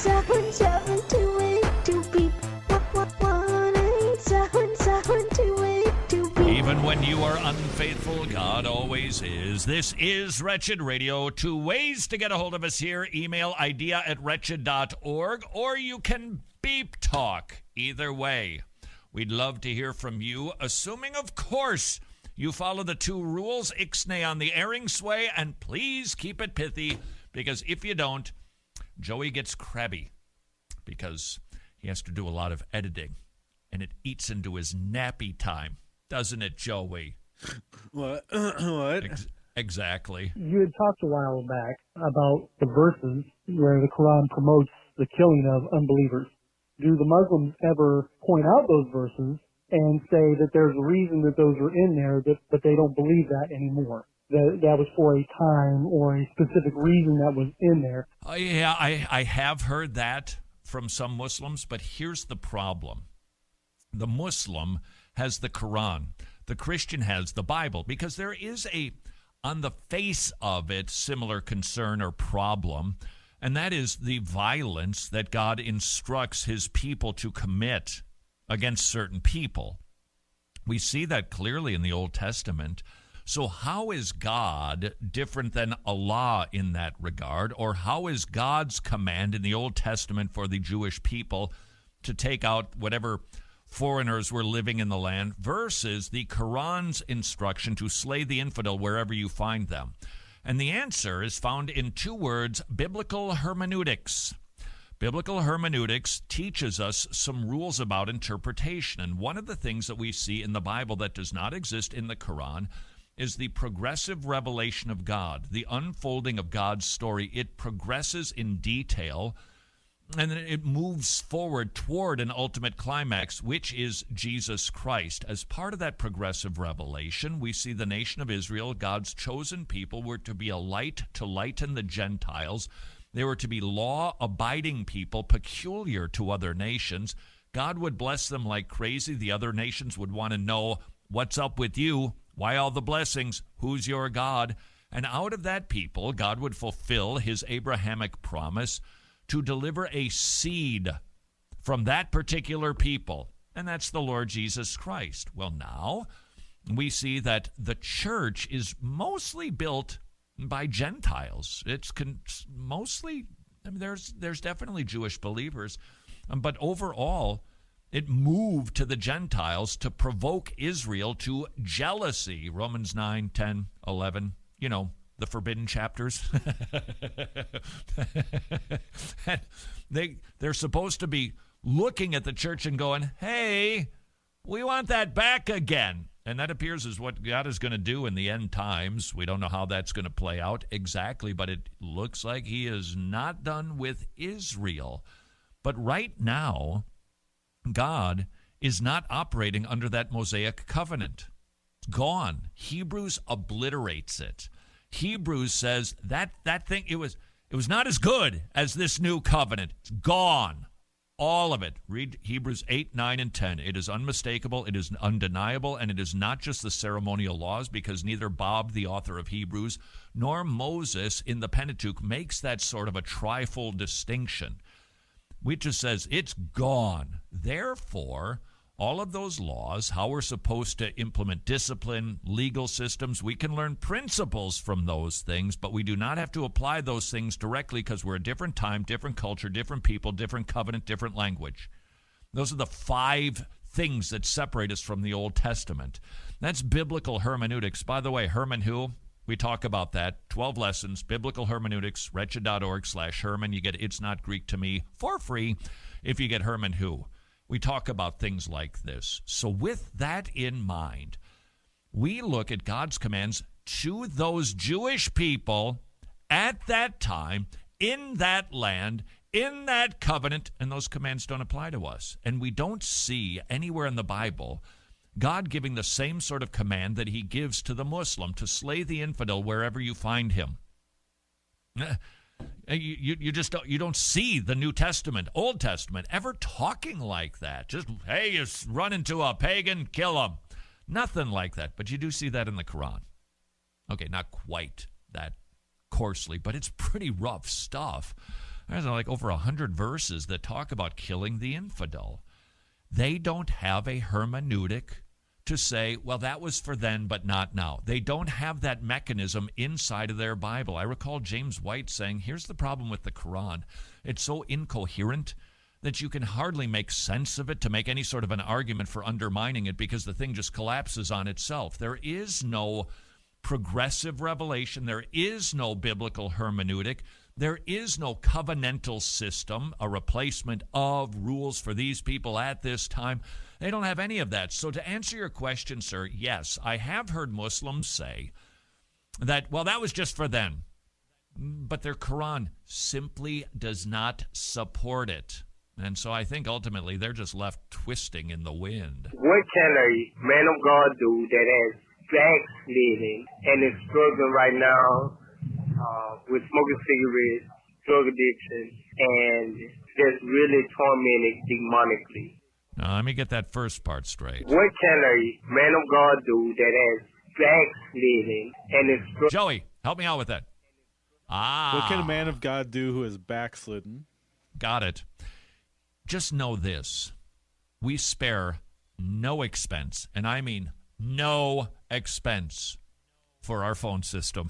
1-877-282-BEEP. 1-877-282-BEEP. Even when you are unfaithful, God always is. This is Wretched Radio. 2 ways to get a hold of us here. Email idea@wretched.org, or you can beep talk. Either way, we'd love to hear from you, assuming, of course, you follow the 2 rules, ixnay on the airing sway, and please keep it pithy, because if you don't, Joey gets crabby because he has to do a lot of editing, and it eats into his nappy time. Doesn't it, Joey? What? Exactly. You had talked a while back about the verses where the Quran promotes the killing of unbelievers. Do the Muslims ever point out those verses and say that there's a reason that those are in there, but they don't believe that anymore? That was for a time or a specific reason that was in there? Yeah, I have heard that from some Muslims, but here's the problem. The Muslim has the Quran. The Christian has the Bible, because there is on the face of it, similar concern or problem, and that is the violence that God instructs his people to commit against certain people. We see that clearly in the Old Testament. So how is God different than Allah in that regard? Or how is God's command in the Old Testament for the Jewish people to take out whatever foreigners were living in the land versus the Quran's instruction to slay the infidel wherever you find them? And the answer is found in 2 words, biblical hermeneutics. Biblical hermeneutics teaches us some rules about interpretation. And one of the things that we see in the Bible that does not exist in the Quran is the progressive revelation of God, the unfolding of God's story. It progresses in detail, and then it moves forward toward an ultimate climax, which is Jesus Christ. As part of that progressive revelation, we see the nation of Israel, God's chosen people, were to be a light to lighten the Gentiles. They were to be law-abiding people, peculiar to other nations. God would bless them like crazy. The other nations would want to know, what's up with you? Why all the blessings? Who's your God? And out of that people, God would fulfill his Abrahamic promise to deliver a seed from that particular people, and that's the Lord Jesus Christ. Well, now we see that the church is mostly built by Gentiles. It's mostly, I mean, there's definitely Jewish believers, but overall, it moved to the Gentiles to provoke Israel to jealousy. Romans 9, 10, 11, the forbidden chapters. They're supposed to be looking at the church and going, hey, we want that back again. And that appears as what God is going to do in the end times. We don't know how that's going to play out exactly, but it looks like he is not done with Israel. But right now, God is not operating under that Mosaic covenant. It's gone. Hebrews obliterates it. Hebrews says that thing, it was not as good as this new covenant. It's gone. All of it. Read Hebrews 8, 9, and 10. It is unmistakable, it is undeniable, and it is not just the ceremonial laws, because neither Bob, the author of Hebrews, nor Moses in the Pentateuch makes that sort of a trifold distinction. It just says it's gone. Therefore, all of those laws, how we're supposed to implement discipline, legal systems, we can learn principles from those things, but we do not have to apply those things directly because we're a different time, different culture, different people, different covenant, different language. Those are the 5 things that separate us from the Old Testament. That's biblical hermeneutics. By the way, Herman who? We talk about that. 12 lessons, biblical hermeneutics, wretched.org/Herman. You get It's Not Greek to Me for free if you get Herman who. We talk about things like this. So with that in mind, we look at God's commands to those Jewish people at that time, in that land, in that covenant, and those commands don't apply to us. And we don't see anywhere in the Bible God giving the same sort of command that he gives to the Muslim, to slay the infidel wherever you find him. You don't see the New Testament, Old Testament ever talking like that. Just, hey, you run into a pagan, kill him. Nothing like that. But you do see that in the Quran. Okay, not quite that coarsely, but it's pretty rough stuff. There's like over 100 verses that talk about killing the infidel. They don't have a hermeneutic to say, well, that was for then, but not now. They don't have that mechanism inside of their Bible. I recall James White saying, here's the problem with the Quran. It's so incoherent that you can hardly make sense of it to make any sort of an argument for undermining it, because the thing just collapses on itself. There is no progressive revelation. There is no biblical hermeneutic. There is no covenantal system, a replacement of rules for these people at this time. They don't have any of that. So to answer your question, sir, yes, I have heard Muslims say that, well, that was just for then. But their Quran simply does not support it. And so I think ultimately they're just left twisting in the wind. What can a man of God do that has backsliding and is struggling right now with smoking cigarettes, drug addiction, and just really tormented demonically? Now, let me get that first part straight. What can a man of God do that has backsliding and is struggling? Joey, help me out with that. What can a man of God do who has backslidden? Got it. Just know this. We spare no expense, and I mean no expense, for our phone system.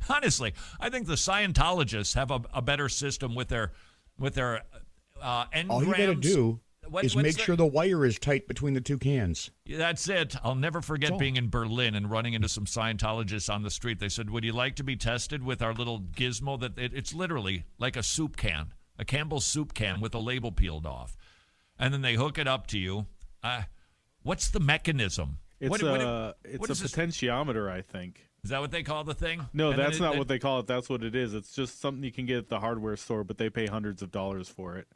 Honestly, I think the Scientologists have a better system with their engrams. All you got to do is make sure the wire is tight between the two cans. Yeah, that's it. I'll never forget being in Berlin and running into some Scientologists on the street. They said, would you like to be tested with our little gizmo? It's literally like a soup can, a Campbell's soup can with a label peeled off. And then they hook it up to you. What's the mechanism? It's a potentiometer, I think. Is that what they call the thing? No, that's not what they call it. That's what it is. It's just something you can get at the hardware store, but they pay hundreds of dollars for it.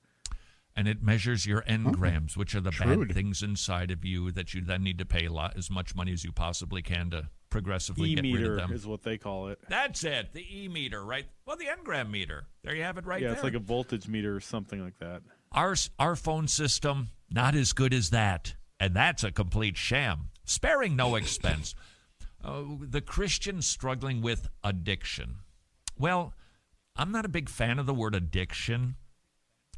And it measures your engrams, which are the bad things inside of you that you then need to pay as much money as you possibly can to progressively get rid of them. E-meter is what they call it. That's it, the E-meter, right? Well, the engram meter. There you have it right there. Yeah, it's like a voltage meter or something like that. Our phone system, not as good as that. And that's a complete sham. Sparing no expense. The Christian struggling with addiction. Well, I'm not a big fan of the word addiction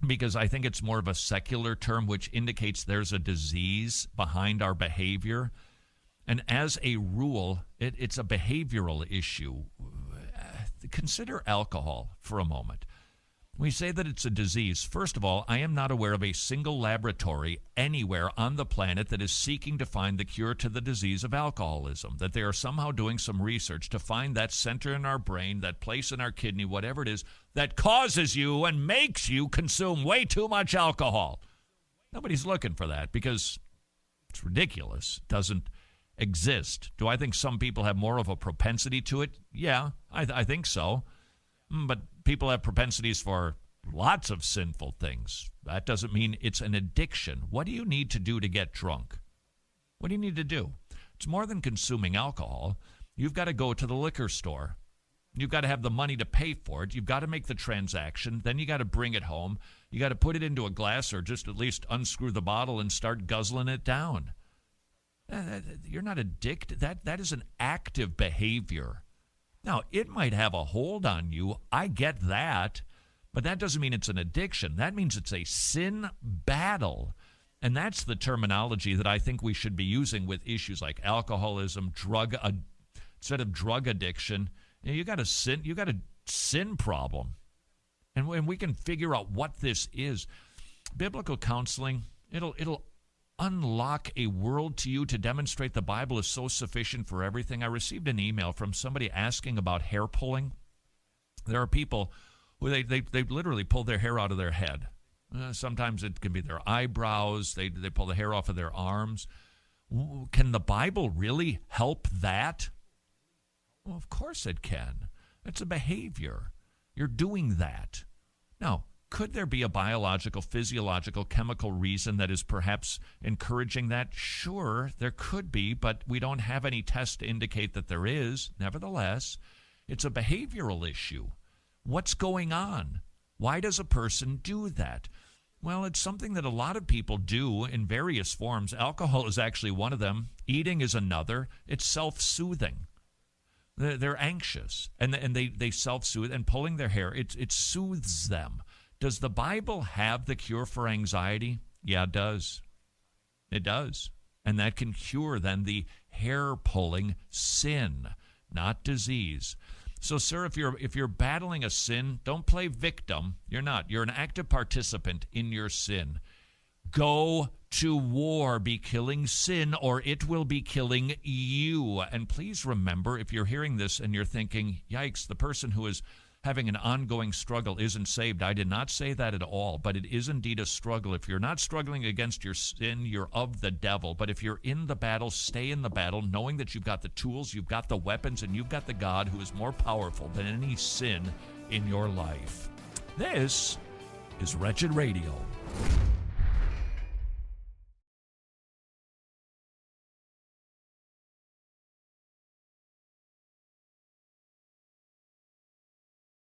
because I think it's more of a secular term which indicates there's a disease behind our behavior. And as a rule, it's a behavioral issue. Consider alcohol for a moment. We say that it's a disease. First of all, I am not aware of a single laboratory anywhere on the planet that is seeking to find the cure to the disease of alcoholism, that they are somehow doing some research to find that center in our brain, that place in our kidney, whatever it is, that causes you and makes you consume way too much alcohol. Nobody's looking for that because it's ridiculous. It doesn't exist. Do I think some people have more of a propensity to it? Yeah, I think so. But people have propensities for lots of sinful things. That doesn't mean it's an addiction. What do you need to do to get drunk? What do you need to do? It's more than consuming alcohol. You've got to go to the liquor store. You've got to have the money to pay for it. You've got to make the transaction. Then you got to bring it home. You got to put it into a glass or just at least unscrew the bottle and start guzzling it down. You're not addicted. That is an active behavior. Now, it might have a hold on you. I get that. But that doesn't mean it's an addiction. That means it's a sin battle. And that's the terminology that I think we should be using with issues like alcoholism, instead of drug addiction. You got a sin problem. And when we can figure out what this is, biblical counseling, it'll unlock a world to you to demonstrate the Bible is so sufficient for everything. I received an email from somebody asking about hair pulling. There are people who they literally pull their hair out of their head. Sometimes it can be their eyebrows. They pull the hair off of their arms. Can the Bible really help that? Well, of course it can. It's a behavior. You're doing that. Now, could there be a biological, physiological, chemical reason that is perhaps encouraging that? Sure, there could be, but we don't have any tests to indicate that there is. Nevertheless, it's a behavioral issue. What's going on? Why does a person do that? Well, it's something that a lot of people do in various forms. Alcohol is actually one of them. Eating is another. It's self-soothing. They're anxious, and they self-soothe, and pulling their hair, it soothes them. Does the Bible have the cure for anxiety? Yeah, it does. It does. And that can cure then the hair-pulling sin, not disease. So, sir, if you're battling a sin, don't play victim. You're not. You're an active participant in your sin. Go to war, be killing sin, or it will be killing you. And please remember, if you're hearing this and you're thinking, yikes, the person who is having an ongoing struggle isn't saved. I did not say that at all, but it is indeed a struggle. If you're not struggling against your sin, you're of the devil. But if you're in the battle, stay in the battle, knowing that you've got the tools, you've got the weapons, and you've got the God who is more powerful than any sin in your life. This is Wretched Radio.